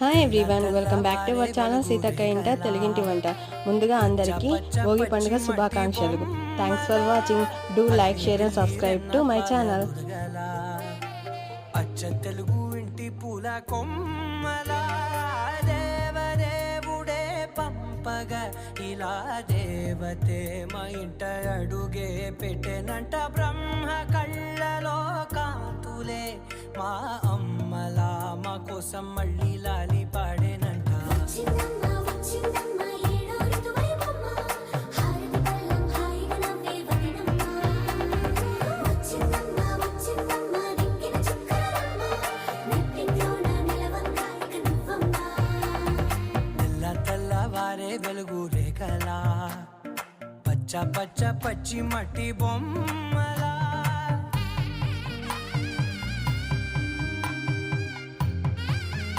Hi everyone, welcome back to our channel Seethakka ఇంట తెలుగింటి వంట. ముందుగా అందరికీ భోగి పండుగ శుభాకాంక్షలు. Thanks for watching. Do like, share and subscribe to my channel. అచ్చ తెలుగు ఇంటి పూల కొమ్మలా దేవదేవుడే పంపగ ఇలా దేవతే మా ఇంట అడుగే పెట్టెనంట. బ్రహ్మ కళ్ళలో కాంతులే మా అమ్మలా మా కోసం మళ్ళీ లాలి పాడేనంట. తెల్లవారే వెలుగు రేఖలా పచ్చ పచ్చ పచ్చి మట్టి బొమ్మ